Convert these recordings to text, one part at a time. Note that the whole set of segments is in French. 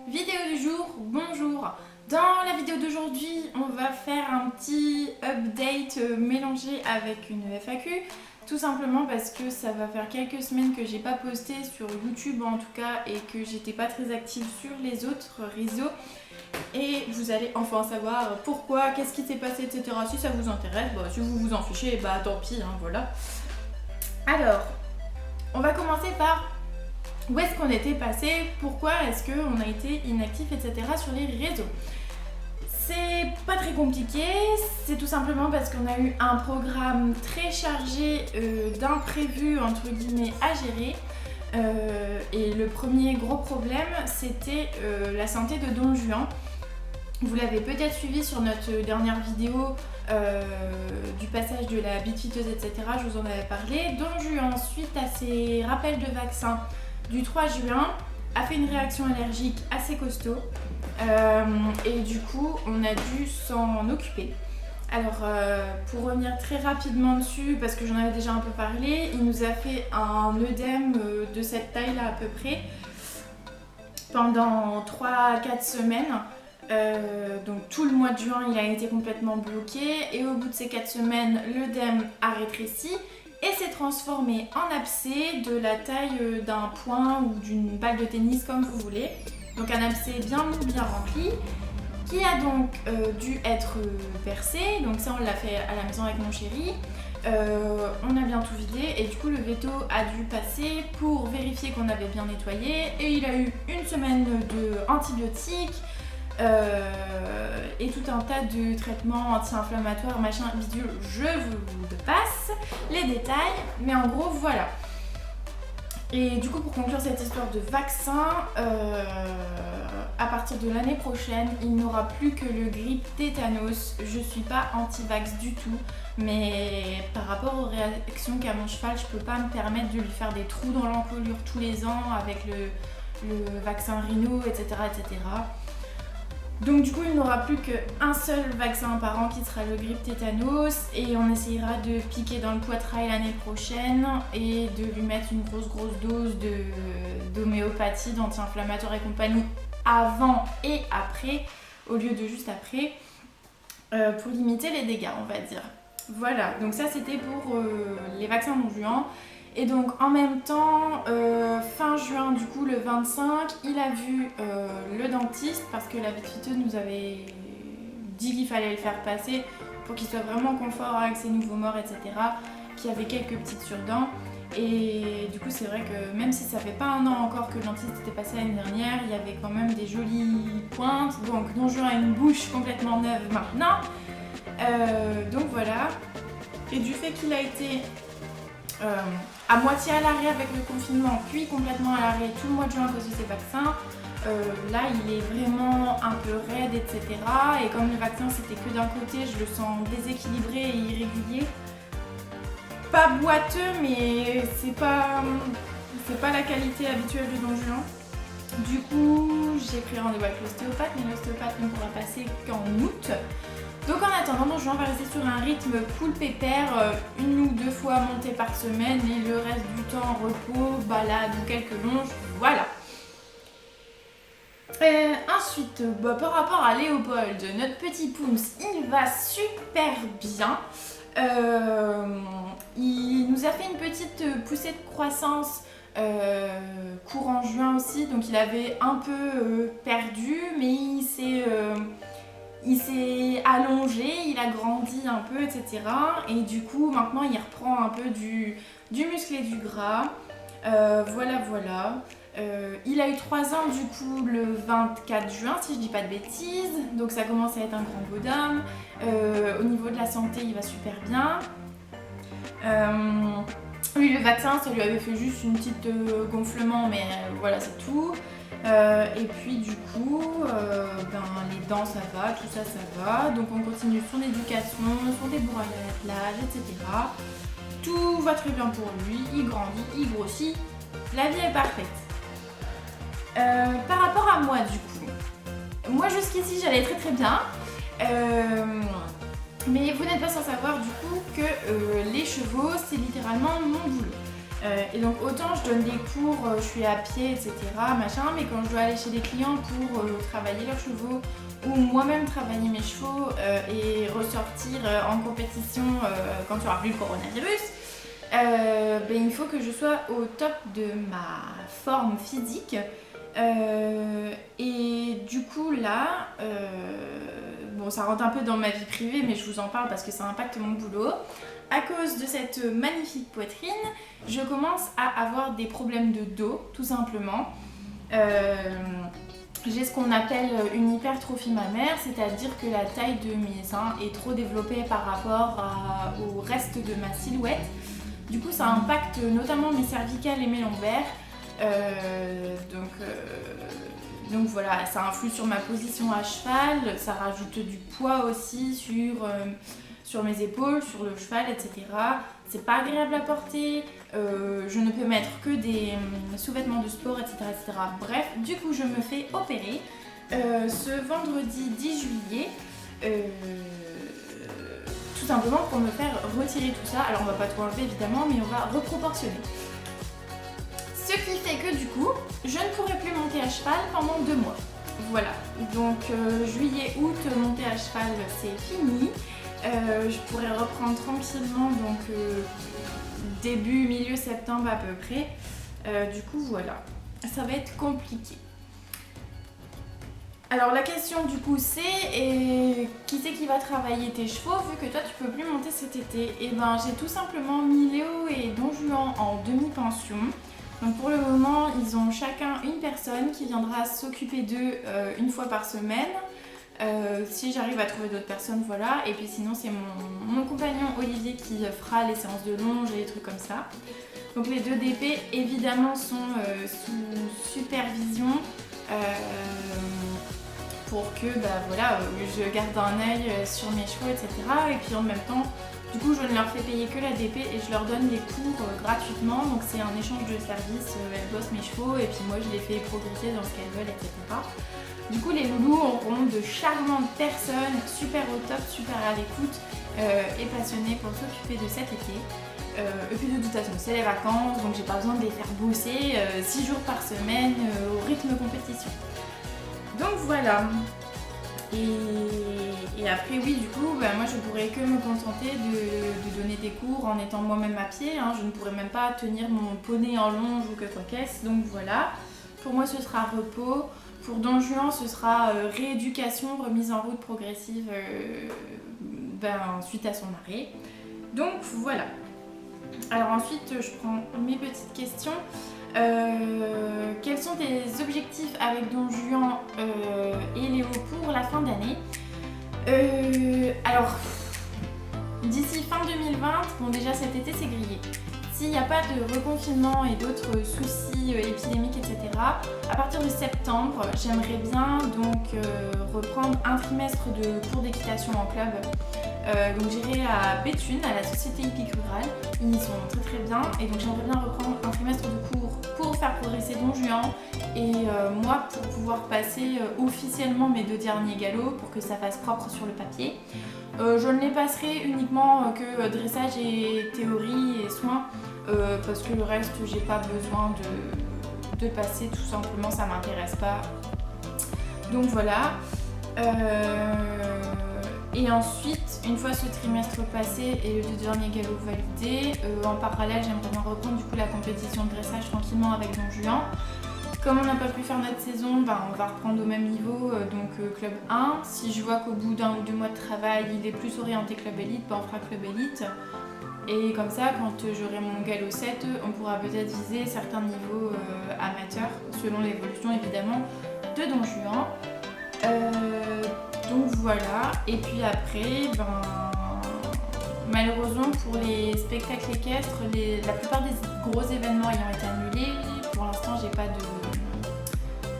Vidéo du jour, bonjour. Dans la vidéo d'aujourd'hui, on va faire un petit update mélangé avec une FAQ. Tout simplement parce que ça va faire quelques semaines que j'ai pas posté sur YouTube en tout cas et que j'étais pas très active sur les autres réseaux. Et vous allez enfin savoir pourquoi, qu'est-ce qui s'est passé, etc. Si ça vous intéresse, si vous vous en fichez, tant pis, voilà. Alors, on va commencer par où est-ce qu'on était passé, pourquoi est-ce qu'on a été inactif, etc. sur les réseaux. C'est pas très compliqué, c'est tout simplement parce qu'on a eu un programme très chargé d'imprévus entre guillemets à gérer. Et le premier gros problème, c'était la santé de Don Juan. Vous l'avez peut-être suivi sur notre dernière vidéo du passage de la bite fiteuse, etc. Je vous en avais parlé. Don Juan, suite à ses rappels de vaccin du 3 juin, a fait une réaction allergique assez costaud. Et du coup, on a dû s'en occuper. Alors, pour revenir très rapidement dessus, parce que j'en avais déjà un peu parlé, il nous a fait un œdème de cette taille-là à peu près pendant 3-4 semaines. Donc tout le mois de juin, il a été complètement bloqué et au bout de ces 4 semaines, l'œdème a rétréci et s'est transformé en abcès de la taille d'un poing ou d'une balle de tennis comme vous voulez. Donc un abcès bien mou, bien rempli, qui a donc dû être percé. Donc ça on l'a fait à la maison avec mon chéri. On a bien tout vidé et du coup le veto a dû passer pour vérifier qu'on avait bien nettoyé. Et il a eu une semaine d'antibiotiques et tout un tas de traitements anti-inflammatoires, machin, bidule. Je vous passe les détails, mais en gros voilà. Et du coup, pour conclure cette histoire de vaccin, à partir de l'année prochaine, il n'aura plus que le grippe tétanos. Je suis pas anti-vax du tout, mais par rapport aux réactions qu'a mon cheval, je peux pas me permettre de lui faire des trous dans l'encolure tous les ans avec le vaccin rhino, etc., etc. Donc du coup, il n'aura plus qu'un seul vaccin par an qui sera le grippe tétanos et on essayera de piquer dans le poitrail l'année prochaine et de lui mettre une grosse dose d'homéopathie, d'anti-inflammatoire et compagnie avant et après, au lieu de juste après, pour limiter les dégâts, on va dire. Voilà, donc ça c'était pour les vaccins Don Juan. Et donc en même temps, fin juin, du coup le 25, il a vu le dentiste parce que la bite fiteuse nous avait dit qu'il fallait le faire passer pour qu'il soit vraiment confort avec ses nouveaux morts, etc. Qu'il y avait quelques petites surdents. Et du coup c'est vrai que même si ça fait pas un an encore que le dentiste était passé l'année dernière, il y avait quand même des jolies pointes. Donc Don Juan a une bouche complètement neuve maintenant. Donc voilà. Et du fait qu'il a été à moitié à l'arrêt avec le confinement, puis complètement à l'arrêt tout le mois de juin à cause de ses vaccins. Là, il est vraiment un peu raide, etc. Et comme le vaccin c'était que d'un côté, je le sens déséquilibré et irrégulier. Pas boiteux, mais c'est pas la qualité habituelle de Don Juan. Du coup, j'ai pris rendez-vous avec l'ostéopathe, mais l'ostéopathe ne pourra passer qu'en août. Donc en attendant, Don Juan va rester sur un rythme cool pépère, une ou deux fois montée par semaine et le reste du temps repos, balade ou quelques longes, voilà. Ensuite, par rapport à Léopold, notre petit Poums, il va super bien. Il nous a fait une petite poussée de croissance courant juin aussi, donc il avait un peu perdu, mais il s'est allongé, il a grandi un peu, etc. Et du coup, maintenant, il reprend un peu du muscle et du gras. Voilà. Il a eu 3 ans, du coup, le 24 juin, si je dis pas de bêtises. Donc, ça commence à être un grand bonhomme. Au niveau de la santé, il va super bien. Oui, le vaccin, ça lui avait fait juste une petite gonflement, mais voilà, c'est tout. Et puis du coup, les dents ça va, tout ça va. Donc on continue son éducation, son débourrage, etc. Tout va très bien pour lui, il grandit, il grossit. La vie est parfaite. Par rapport à moi du coup, moi jusqu'ici j'allais très bien. Mais vous n'êtes pas sans savoir du coup que les chevaux c'est littéralement mon boulot. Et donc autant je donne des cours, je suis à pied, etc. machin, mais quand je dois aller chez des clients pour travailler leurs chevaux ou moi-même travailler mes chevaux et ressortir en compétition quand il n'y aura plus le coronavirus, il faut que je sois au top de ma forme physique. Et du coup là, bon ça rentre un peu dans ma vie privée mais je vous en parle parce que ça impacte mon boulot. À cause de cette magnifique poitrine, je commence à avoir des problèmes de dos tout simplement. J'ai ce qu'on appelle une hypertrophie mammaire, c'est-à-dire que la taille de mes seins est trop développée par rapport au reste de ma silhouette. Du coup ça impacte notamment mes cervicales et mes lombaires. Donc voilà, ça influe sur ma position à cheval, ça rajoute du poids aussi sur mes épaules, sur le cheval, etc. C'est pas agréable à porter, je ne peux mettre que des sous-vêtements de sport, etc., etc. Bref, du coup je me fais opérer ce vendredi 10 juillet. Tout simplement pour me faire retirer tout ça. Alors on va pas tout enlever évidemment, mais on va reproportionner. Ce qui fait que du coup, je ne pourrai plus monter à cheval pendant 2 mois. Voilà, donc juillet, août, monter à cheval c'est fini. Je pourrais reprendre tranquillement, donc début, milieu septembre à peu près. Du coup voilà, ça va être compliqué. Alors la question du coup c'est qui c'est qui va travailler tes chevaux vu que toi tu peux plus monter cet été? Et ben j'ai tout simplement mis Léo et Don Juan en demi-pension. Donc pour le moment ils ont chacun une personne qui viendra s'occuper d'eux une fois par semaine. Si j'arrive à trouver d'autres personnes, voilà. Et puis sinon c'est mon compagnon Olivier qui fera les séances de longe et les trucs comme ça. Donc les 2 DP évidemment sont sous supervision. Pour que je garde un œil sur mes chevaux, etc. Et puis en même temps, du coup, je ne leur fais payer que la DP et je leur donne les cours gratuitement. Donc c'est un échange de services, elles bossent mes chevaux et puis moi je les fais progresser dans ce qu'elles veulent, etc. Du coup, les loulous auront de charmantes personnes, super au top, super à l'écoute et passionnées pour s'occuper de cet été. Et puis de toute façon, c'est les vacances, donc j'ai pas besoin de les faire bosser 6 jours par semaine au rythme compétition. Donc voilà. Et après oui du coup moi je pourrais que me contenter de donner des cours en étant moi-même à pied, hein. Je ne pourrais même pas tenir mon poney en longe ou que quoi qu'est-ce. Donc voilà, pour moi ce sera repos. Pour Don Juan ce sera rééducation, remise en route progressive suite à son arrêt. Donc voilà. Alors ensuite je prends mes petites questions. Quels sont tes objectifs avec Don Juan et Léo pour la fin d'année? Alors, d'ici fin 2020, bon déjà cet été c'est grillé. S'il n'y a pas de reconfinement et d'autres soucis épidémiques, etc., à partir de septembre, j'aimerais bien donc reprendre un trimestre de cours d'équitation en club. Donc j'irai à Béthune, à la Société hippique rurale, ils sont très très bien et donc j'aimerais bien reprendre un trimestre de cours pour faire progresser Don Juan et moi pour pouvoir passer officiellement mes 2 derniers galops pour que ça fasse propre sur le papier. Je ne les passerai uniquement que dressage et théorie et soins parce que le reste j'ai pas besoin de passer, tout simplement ça m'intéresse pas. Donc voilà. Et ensuite, une fois ce trimestre passé et le 2 derniers galops validés, en parallèle j'aimerais bien reprendre du coup la compétition de dressage tranquillement avec Don Juan. Comme on n'a pas pu faire notre saison, on va reprendre au même niveau, donc club 1. Si je vois qu'au bout d'1 ou 2 mois de travail il est plus orienté club élite, on fera club élite. Et comme ça, quand j'aurai mon galop 7, on pourra peut-être viser certains niveaux amateurs, selon l'évolution évidemment de Don Juan. Donc voilà, et puis après, malheureusement pour les spectacles équestres, la plupart des gros événements ayant été annulés, pour l'instant j'ai pas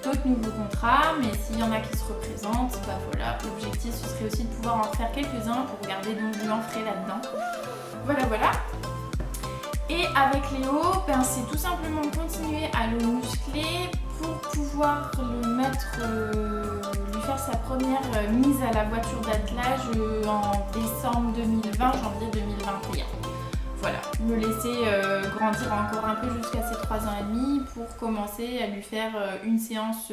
d'autres nouveaux contrats, mais s'il y en a qui se représentent, voilà, l'objectif ce serait aussi de pouvoir en faire quelques-uns pour garder Don Juan frais là-dedans. Voilà. Et avec Léo, c'est tout simplement continuer à le muscler pour pouvoir le mettre, lui faire sa première mise à la voiture d'attelage en décembre 2020, janvier 2021. voilà, le laisser grandir encore un peu jusqu'à ses 3 ans et demi pour commencer à lui faire une séance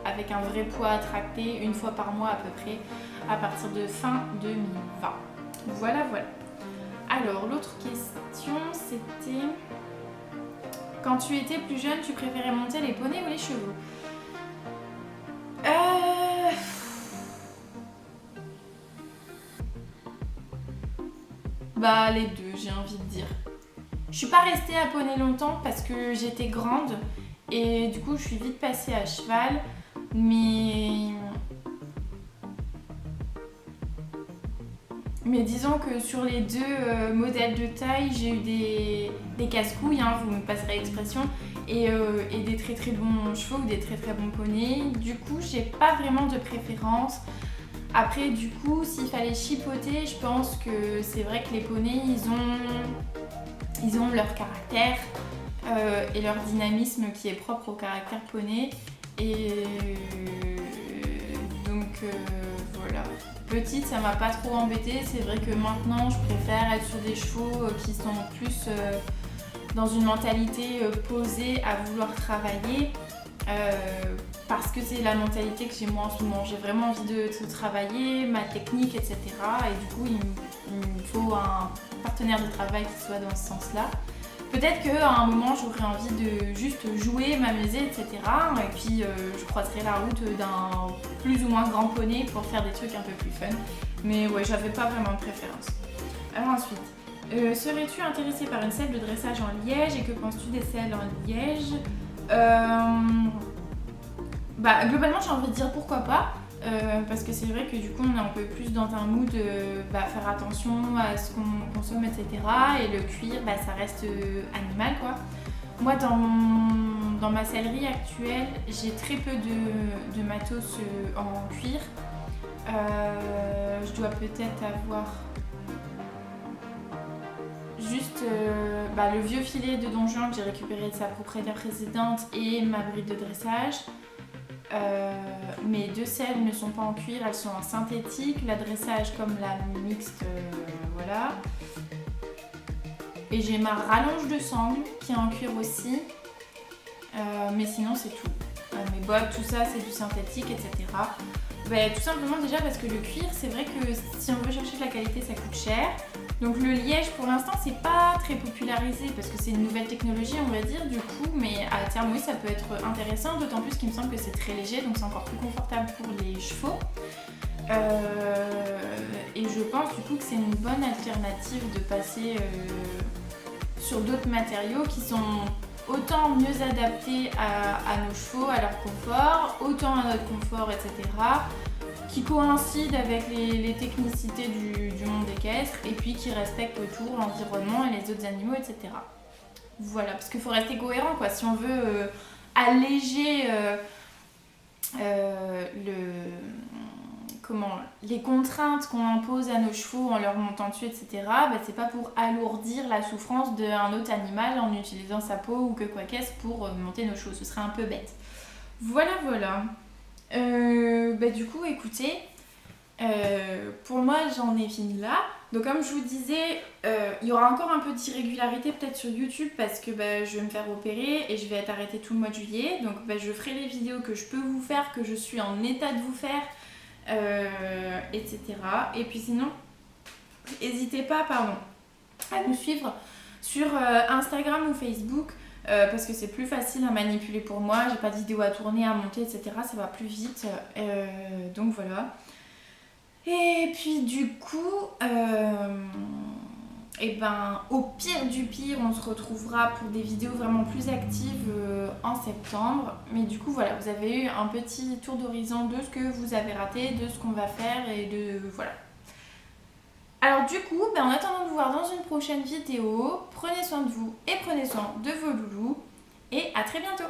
avec un vrai poids à tracter une fois par mois à peu près à partir de fin 2020. Voilà. Alors l'autre question c'était: quand tu étais plus jeune, tu préférais monter les poneys ou les chevaux? Bah les deux, j'ai envie de dire. Je suis pas restée à poney longtemps parce que j'étais grande et du coup je suis vite passée à cheval, mais disons que sur les deux modèles de taille, j'ai eu des casse-couilles, hein, vous me passerez l'expression, et des très très bons chevaux ou des très très bons poneys. Du coup, j'ai pas vraiment de préférence. Après, du coup, s'il fallait chipoter, je pense que c'est vrai que les poneys, ils ont leur caractère et leur dynamisme qui est propre au caractère poney. Et donc voilà. Petite, ça m'a pas trop embêtée. C'est vrai que maintenant, je préfère être sur des chevaux qui sont plus dans une mentalité posée à vouloir travailler. Parce que c'est la mentalité que j'ai moi en ce moment. J'ai vraiment envie de travailler, ma technique, etc. Et du coup, il me faut un partenaire de travail qui soit dans ce sens-là. Peut-être qu'à un moment, j'aurais envie de juste jouer, m'amuser, etc. Et puis, je croiserai la route d'un plus ou moins grand poney pour faire des trucs un peu plus fun. Mais ouais, j'avais pas vraiment de préférence. Alors ensuite, serais-tu intéressée par une selle de dressage en liège et que penses-tu des selles en liège? Bah, globalement, j'ai envie de dire pourquoi pas. Parce que c'est vrai que du coup on est un peu plus dans un mood de faire attention à ce qu'on consomme, etc. Et le cuir, ça reste animal quoi. Moi dans ma sellerie actuelle, j'ai très peu de matos en cuir. Je dois peut-être avoir juste le vieux filet de Don Juan que j'ai récupéré de sa propriétaire précédente et ma bride de dressage. Mes deux selles ne sont pas en cuir, elles sont en synthétique, l'adressage comme la mixte, voilà. Et j'ai ma rallonge de sangle qui est en cuir aussi, mais sinon c'est tout. Mes bottes, tout ça c'est du synthétique, etc. Tout simplement déjà parce que le cuir, c'est vrai que si on veut chercher de la qualité, ça coûte cher. Donc le liège pour l'instant c'est pas très popularisé parce que c'est une nouvelle technologie on va dire du coup, mais à terme oui ça peut être intéressant, d'autant plus qu'il me semble que c'est très léger donc c'est encore plus confortable pour les chevaux. Et je pense du coup que c'est une bonne alternative de passer sur d'autres matériaux qui sont autant mieux adaptés à nos chevaux, à leur confort, autant à notre confort, etc. qui coïncident avec les technicités du monde équestre et puis qui respectent autour l'environnement et les autres animaux, etc. Voilà, parce qu'il faut rester cohérent quoi. Si on veut alléger les contraintes qu'on impose à nos chevaux en leur montant dessus, etc., c'est pas pour alourdir la souffrance d'un autre animal en utilisant sa peau ou que quoi qu'est-ce pour monter nos chevaux. Ce serait un peu bête. Voilà. Du coup, écoutez, pour moi, j'en ai fini là. Donc, comme je vous disais, il y aura encore un peu d'irrégularité peut-être sur YouTube parce que je vais me faire opérer et je vais être arrêtée tout le mois de juillet. Donc, je ferai les vidéos que je peux vous faire, que je suis en état de vous faire, etc. Et puis sinon, n'hésitez pas, à nous suivre sur Instagram ou Facebook. Parce que c'est plus facile à manipuler pour moi, j'ai pas de vidéo à tourner, à monter, etc. Ça va plus vite, donc voilà. Et puis du coup, au pire du pire, on se retrouvera pour des vidéos vraiment plus actives en septembre. Mais du coup voilà, vous avez eu un petit tour d'horizon de ce que vous avez raté, de ce qu'on va faire et de voilà. Alors du coup, en attendant de vous voir dans une prochaine vidéo, prenez soin de vous et prenez soin de vos loulous et à très bientôt.